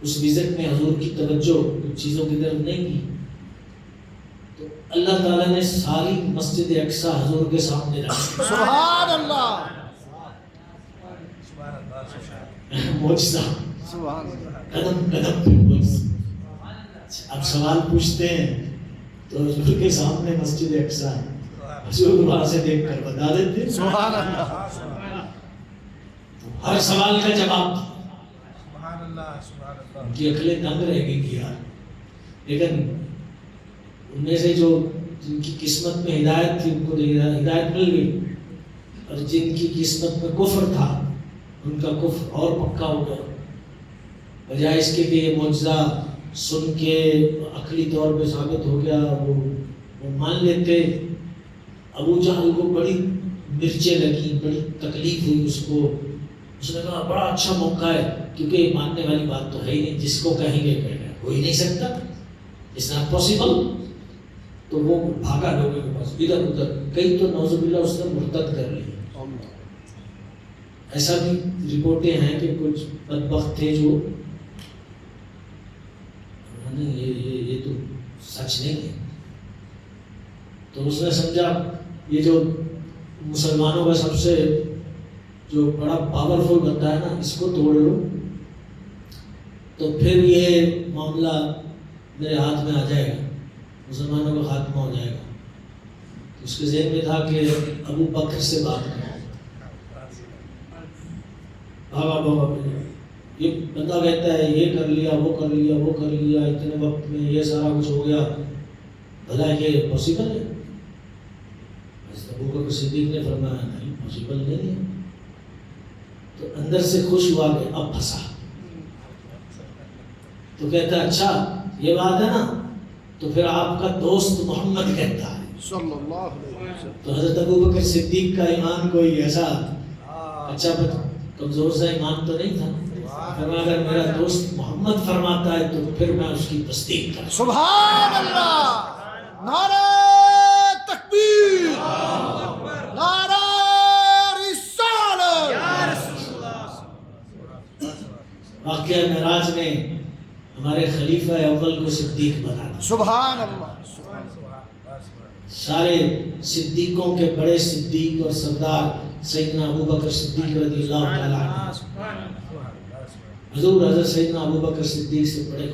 اس وزٹ میں حضور کی توجہ کچھ چیزوں کی طرف نہیں کی، تو اللہ تعالیٰ نے ساری مسجد اقصیٰ حضور کے سامنے رکھی۔ سبحان اللہ، معجزہ، سبحان اللہ۔ قدم قدم پہ معجزہ۔ اب سوال پوچھتے ہیں تو حضور کے سامنے مسجد اقصیٰ، حضور وہاں سے دیکھ کر بتا دیتے، سبحان اللہ۔ ہر سوال کا جواب۔ سبحان اللہ، سبحان اللہ۔ ان کی عقلیں دنگ رہ گئی کہ یار، لیکن ان میں سے جو جن کی قسمت میں ہدایت تھی ان کو ہدایت مل گئی، اور جن کی قسمت میں کفر تھا ان کا کفر اور پکا ہو گیا، بجائے اس کے کہ یہ معجزہ سن کے عقلی طور پہ ثابت ہو گیا وہ مان لیتے۔ ابو جہل کو بڑی مرچیں لگی، بڑی تکلیف ہوئی اس کو، اس نے کہا بڑا اچھا موقع ہے کیونکہ یہ ماننے والی بات تو ہے ہی نہیں، جس کو کہیں گے کہنا ہو ہی نہیں سکتا، اٹس ناٹ پاسبل۔ تو وہ بھاگا لوگوں کے پاس ادھر ادھر، کئی تو نعوذ باللہ اس نے مرتد کر لی۔ ایسا بھی رپورٹیں ہیں کہ کچھ بدبخت تھے جو یہ تو سچ نہیں ہے، تو اس نے سمجھا یہ جو مسلمانوں کا سب سے جو بڑا پاورفل بندہ ہے نا، اس کو توڑ لو تو پھر یہ معاملہ میرے ہاتھ میں آ جائے گا، مسلمانوں کا خاتمہ ہو جائے گا۔ اس کے ذہن میں تھا کہ ابو بکر سے بات کریں، بابا یہ بندہ کہتا ہے یہ کر لیا وہ کر لیا وہ کر لیا، اتنے وقت میں یہ سارا کچھ ہو گیا، بھلا یہ پاسبل ہے؟ ابو بکر صدیق نے فرمایا نہیں، پاسبل نہیں ہے۔ تو اندر سے خوش ہوا کہ اب پھنسا، تو کہتا ہے اچھا یہ بات ہے نا، تو پھر آپ کا دوست محمد کہتا ہے صلی اللہ علیہ وسلم۔ تو حضرت ابو بکر صدیق کا ایمان کوئی ایسا اچھا کمزور سا ایمان تو نہیں تھا، فرمایا اگر میرا دوست محمد فرماتا ہے تو پھر میں اس کی تصدیق کروں۔ سبحان اللہ، نعرہ تکبیر، نعرہ رسالت۔ واقعہ معراج نے ہمارے خلیفہ اول کو صدیق بنا دیا۔ سبحان اللہ، سارے صدیقوں کے بڑے صدیق اور سردار سیدنا ابو بکر صدیق رضی اللہ تعالیٰ عنہ، حضور حضرت سیدنا ابو بکر صدیق سے بڑے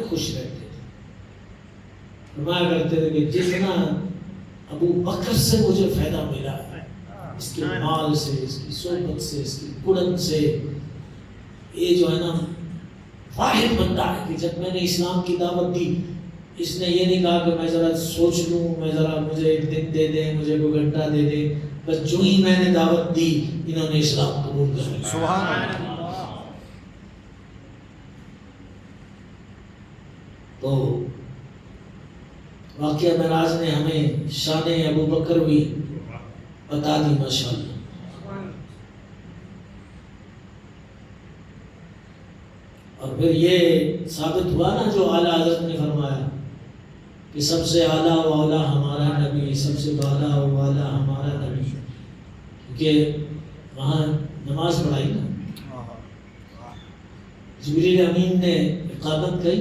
خوش رہتے تھے، فرمایا کرتے تھے کہ جتنا ابو بکر سے مجھے فائدہ ملا ہے، اس کے مال سے، اس کی صحبت سے، اس کی گڑن سے، یہ جو ہے نا واحد بندہ ہے کہ جب میں نے اسلام کی دعوت دی اس نے یہ نہیں کہا کہ میں ذرا سوچ لوں، میں ذرا مجھے ایک دن دے دیں، مجھے کوئی گھنٹہ دے دیں، بس جو ہی میں نے دعوت دی انہوں نے اسلام قبول کر لیا۔ سبحان اللہ۔ تو واقعہ معراج نے ہمیں شان ابو بکر بھی بتا دی ماشاءاللہ۔ اور پھر یہ ثابت ہوا نا جو اعلیٰ حضرت نے فرمایا کہ سب سے اعلیٰ و اولیٰ ہمارا نبی، سب سے بالا و والا ہمارا نبی، کیونکہ وہاں نماز پڑھائی نا، جبریل امین نے اقامت کی،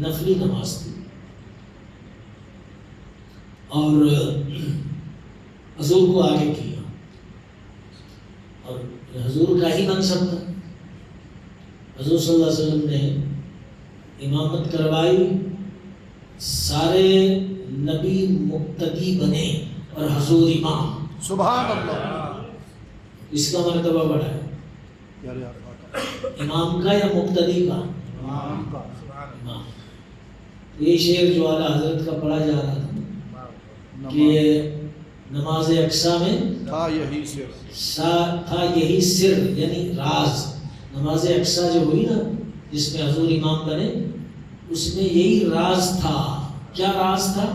نفلی نماز تھی، اور حضور کو آگے کیا، اور حضور کا ہی منصب تھا، حضور صلی اللہ علیہ وسلم نے امامت کروائی، سارے نبی مقتدی بنے اور حضور امام۔ سبحان اللہ، اس کا مرتبہ بڑا ہے، امام کا یا مقتدی کا؟ امام۔ یہ شعر جو اعلیٰ حضرت کا پڑھا جا رہا تھا کہ نماز اقصا میں تھا یہی سر یعنی راز، نماز اقصا جو ہوئی نا جس میں حضور امام بنے، اس میں یہی راز تھا۔ کیا راز تھا؟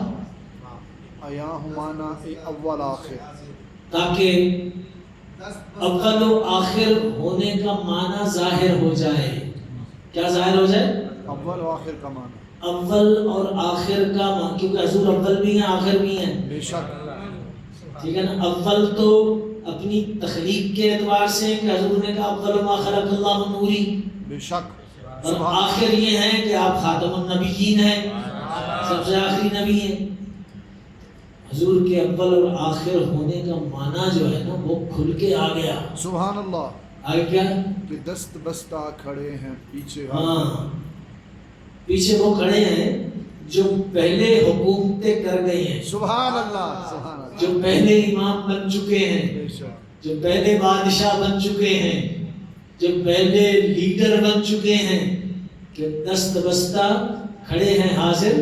ایاہمانا اول آخر، تاکہ اول و آخر ہونے کا معنی ظاہر ہو جائے۔ کیا ظاہر ہو جائے؟ اول و آخر کا معنی، اول اور آخر کا معنی، کیونکہ حضور اول بھی ہیں آخر بھی ہیں، بے شک، ٹھیک ہے نا۔ اول تو اپنی تخلیق کے اعتبار سے کہ حضور نے کہا اول ما خلق اللہ نوری، بے شک، اور آخر یہ ہے کہ آپ خاتم النبیین ہیں، سب سے آخری نبی ہیں۔ حضور کے اول اور آخر ہونے کا معنی جو ہے نا وہ کھل کے آ گیا۔ سبحان اللہ، آگے کیا ہے کہ دست بستہ کھڑے ہیں پیچھے، ہاں پیچھے وہ کھڑے ہیں جو پہلے حکومتیں کر گئی ہیں، سبحان اللہ، سبحان اللہ، جو پہلے امام بن چکے ہیں، بے شک، جو پہلے بادشاہ بن چکے ہیں، جو پہلے لیڈر بن چکے ہیں، کہ دست بستہ کھڑے ہیں حاضر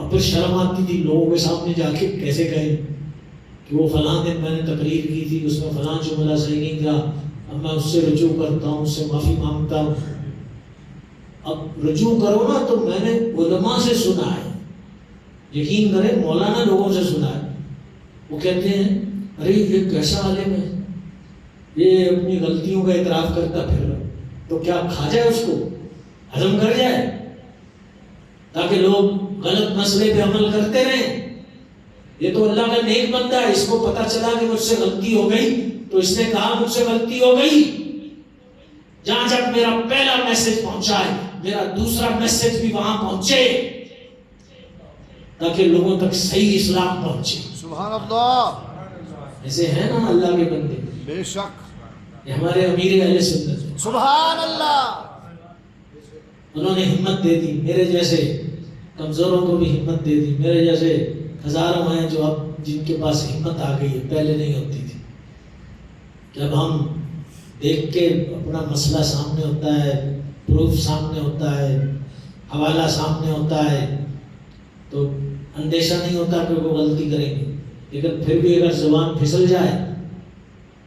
اب پھر شرم آتی تھی لوگوں کے سامنے جا کے کیسے کہیں کہ وہ فلاں دن میں نے تقریر کی تھی، اس میں فلاں جملہ صحیح نہیں تھا، اب میں اس سے رجوع کرتا ہوں، اس سے معافی مانگتا ہوں۔ اب رجوع کرو نا تو میں نے علماء سے سنا ہے، یقین کریں مولانا لوگوں سے سنا ہے، وہ کہتے ہیں ارے یہ کیسا عالم ہے، یہ اپنی غلطیوں کا اعتراف کرتا پھر رہا، تو کیا کھا جائے اس کو، ہضم کر جائے، تاکہ لوگ غلط مسئلے پہ عمل کرتے رہیں۔ یہ تو اللہ کا نیک بندہ ہے، اس کو پتا چلا کہ مجھ سے غلطی ہو گئی تو اس نے کہا مجھ سے غلطی ہو گئی، جہاں جب میرا پہلا میسج پہنچا ہے میرا دوسرا میسج بھی وہاں پہنچے، تاکہ لوگوں تک صحیح اسلام پہنچے۔ سبحان اللہ، ایسے ہیں نا اللہ کے بندے، بے شک، یہ ہمارے امیر اہل سنت ہیں، سبحان اللہ، انہوں نے ہمت دے دی، میرے جیسے کمزوروں کو بھی ہمت دے دی، میرے جیسے ہزاروں ہیں جو اب جن کے پاس ہمت آ گئی ہے، پہلے نہیں ہوتی تھی، کہ اب ہم دیکھ کے اپنا مسئلہ سامنے ہوتا ہے، پروف سامنے ہوتا ہے، حوالہ سامنے ہوتا ہے، تو اندیشہ نہیں ہوتا کہ وہ غلطی کریں گے، لیکن پھر بھی اگر زبان پھسل جائے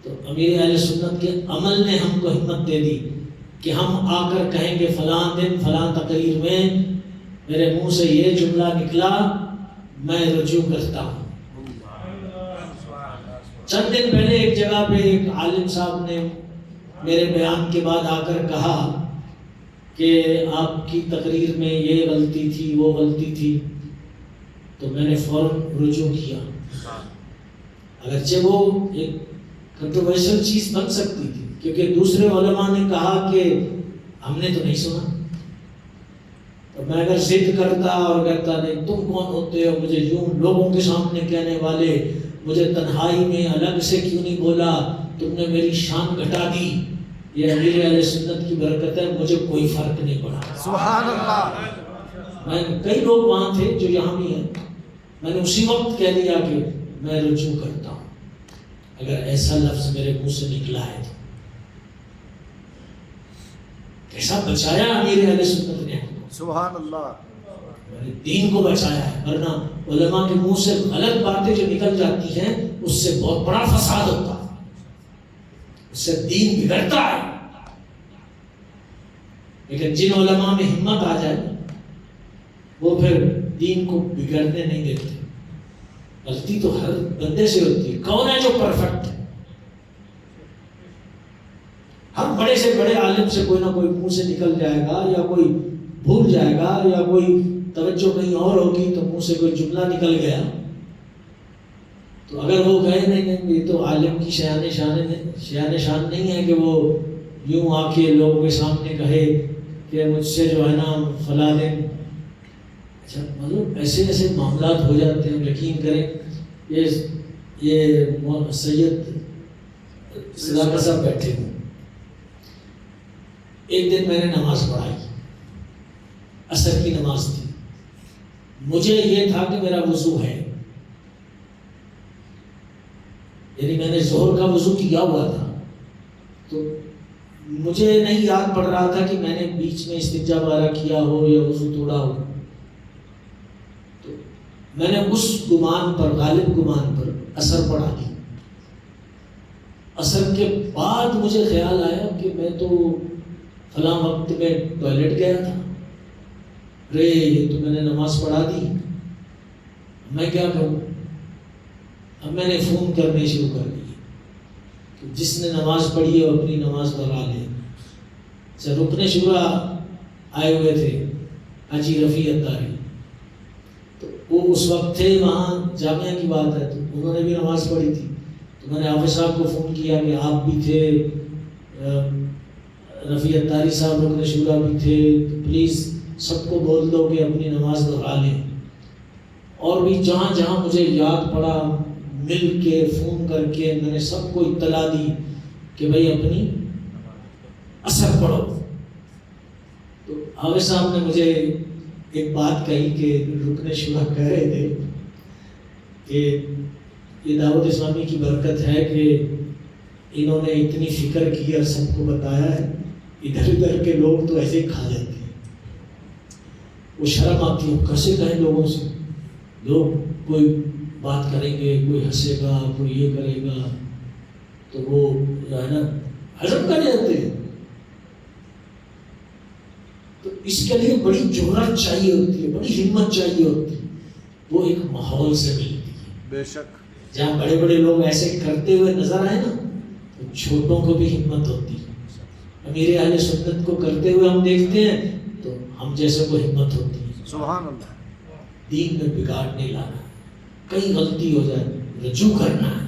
تو امیر اہل سنت کے عمل نے ہم کو ہمت دے دی کہ ہم آ کر کہیں گے فلاں دن فلاں تقریر میں میرے منہ سے یہ جملہ نکلا، میں رجوع کرتا ہوں۔ چند دن پہلے ایک جگہ پہ ایک عالم صاحب نے میرے بیان کے بعد آ کر کہا کہ آپ کی تقریر میں یہ غلطی تھی وہ غلطی تھی، تو میں نے فوراً رجوع کیا، اگرچہ وہ ایک کنٹروورشل چیز بن سکتی تھی، کیونکہ دوسرے علماء نے کہا کہ ہم نے تو نہیں سنا، تو میں اگر ضد کرتا اور کہتا نہیں تم کون ہوتے ہو مجھے یوں لوگوں کے سامنے کہنے والے، مجھے تنہائی میں الگ سے کیوں نہیں بولا، تم نے میری شان گھٹا دی، یہ امیر اہل سنت کی برکت ہے، مجھے کوئی فرق نہیں پڑا۔ سبحان اللہ، میں کئی لوگ وہاں تھے جو یہاں بھی ہیں، میں نے اسی وقت کہہ دیا کہ میں رجوع کرتا ہوں اگر ایسا لفظ میرے منہ سے نکلا ہے تو۔ کیسا بچایا امیر اہل سنت نے ہم کو، سبحان اللہ، دین کو بچایا ہے، ورنہ علماء کے منہ سے غلط باتیں جو نکل جاتی ہیں اس سے بہت بڑا فساد ہوتا ہے، اس سے دین بگڑتا ہے۔ لیکن جن علماء میں ہمت آ جائے وہ پھر دین کو بگڑنے نہیں دیتے۔ غلطی تو ہر بندے سے ہوتی ہے، کون ہے جو پرفیکٹ ہے؟ ہر بڑے سے بڑے عالم سے کوئی نہ کوئی منہ سے نکل جائے گا، یا کوئی بھول جائے گا، یا کوئی توجہ کہیں اور ہوگی تو منہ سے کوئی جملہ نکل گیا، تو اگر وہ کہے نہیں یہ تو عالم کی شان شان نہیں ہے کہ وہ یوں آ کے لوگوں کے سامنے کہے کہ مجھ سے جو ہے نا فلاں دن، اچھا مطلب ایسے ایسے معاملات ہو جاتے ہیں۔ یقین کریں یہ سید صداقت صاحب بیٹھے ہیں، ایک دن میں نے نماز پڑھائی، عصر کی نماز تھی، مجھے یہ تھا کہ میرا وضو ہے، یعنی میں نے ظہر کا وضو کیا ہوا تھا، تو مجھے نہیں یاد پڑ رہا تھا کہ میں نے بیچ میں استنجا وغیرہ کیا ہو یا وضو توڑا ہو، تو میں نے اس گمان پر، غالب گمان پر عصر پڑھا دی۔ عصر کے بعد مجھے خیال آیا کہ میں تو فلاں وقت میں ٹوائلٹ گیا تھا، رے یہ تو میں نے نماز پڑھا دی، میں کیا کروں؟ اب میں نے فون کرنے شروع کر دیے کہ جس نے نماز پڑھی ہے وہ اپنی نماز دوہرا لے۔ رکن شورا آئے ہوئے تھے حاجی رفیع اتاری، تو وہ اس وقت تھے وہاں، جامعہ کی بات ہے، تو انہوں نے بھی نماز پڑھی تھی، تو میں نے حافظ صاحب کو فون کیا کہ آپ بھی تھے، رفیع اتاری صاحب رکن شورا بھی تھے، تو پلیز سب کو بول دو کہ اپنی نماز دوہرا لیں۔ اور بھی جہاں جہاں مجھے یاد پڑا مل کے فون کر کے میں نے سب کو اطلاع دی کہ بھائی اپنی عصر پڑھو۔ تو حافظ صاحب نے مجھے ایک بات کہی کہ رکن شورا کہہ رہے تھے کہ یہ دعوت اسلامی کی برکت ہے کہ انہوں نے اتنی فکر کی اور سب کو بتایا ہے، ادھر ادھر کے لوگ تو ایسے ہی کھا جاتے ہیں، وہ شرم آتی ہے، کیسے کہیں لوگوں سے لوگ کوئی بات کریں گے، کوئی ہنسے گا، کوئی یہ کرے گا، تو وہ جو ہے نا ہضم کر جاتے ہیں. تو اس کے لیے بڑی جرأت چاہیے ہوتی ہے، بڑی ہمت چاہیے ہوتی ہے. وہ ایک ماحول سے ملتی ہے. بے شک. جہاں بڑے بڑے لوگ ایسے کرتے ہوئے نظر آئے نا تو چھوٹوں کو بھی ہمت ہوتی ہے. امیر اہل سنت کو کرتے ہوئے ہم دیکھتے ہیں تو ہم جیسے کو ہمت ہوتی ہے. سبحان اللہ. دین میں بگاڑ نہیں لانا، کئی غلطی ہو جائے رجوع کرنا ہے.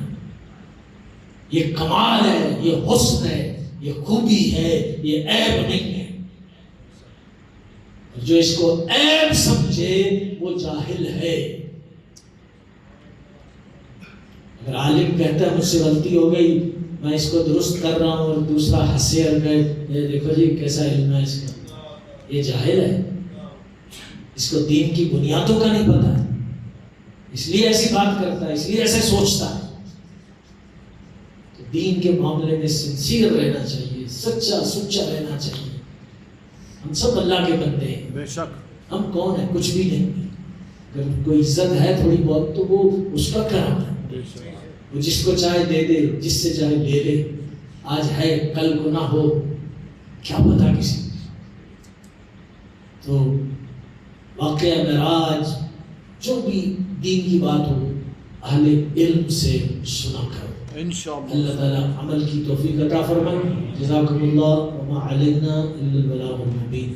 یہ کمال ہے، یہ حسن ہے، یہ خوبی ہے، یہ عیب نہیں ہے. جو اس کو عیب سمجھے وہ جاہل ہے. اگر عالم کہتا ہے مجھ سے غلطی ہو گئی، میں اس کو درست کر رہا ہوں، اور دوسرا ہنسے اور کہے دیکھو جی کیسا علم ہے اس کا، یہ جاہل ہے. اس کو دین کی بنیادوں کا نہیں پتا ہے، اس لیے ایسی بات کرتا ہے، اس لیے ایسے سوچتا ہے. تو دین کے معاملے میں سنسیئر رہنا چاہیے، سچا رہنا چاہیے. ہم سب اللہ کے بندے ہیں. بے شک. ہم کون ہیں؟ کچھ بھی نہیں. اگر کوئی عزت ہے تھوڑی بہت تو وہ اس کا کرم ہے. بے شک. وہ جس کو چاہے دے دے، جس سے چاہے لے لے. آج ہے کل کو نہ ہو، کیا پتا کسی. تو واقعہ معراج جو بھی دین کی بات ہو اہل علم سے سنا کرو. انشاءاللہ. اللہ تعالیٰ عمل کی توفیق عطا فرمائے. جزاکم اللہ وما علینا الا البلاغ المبین.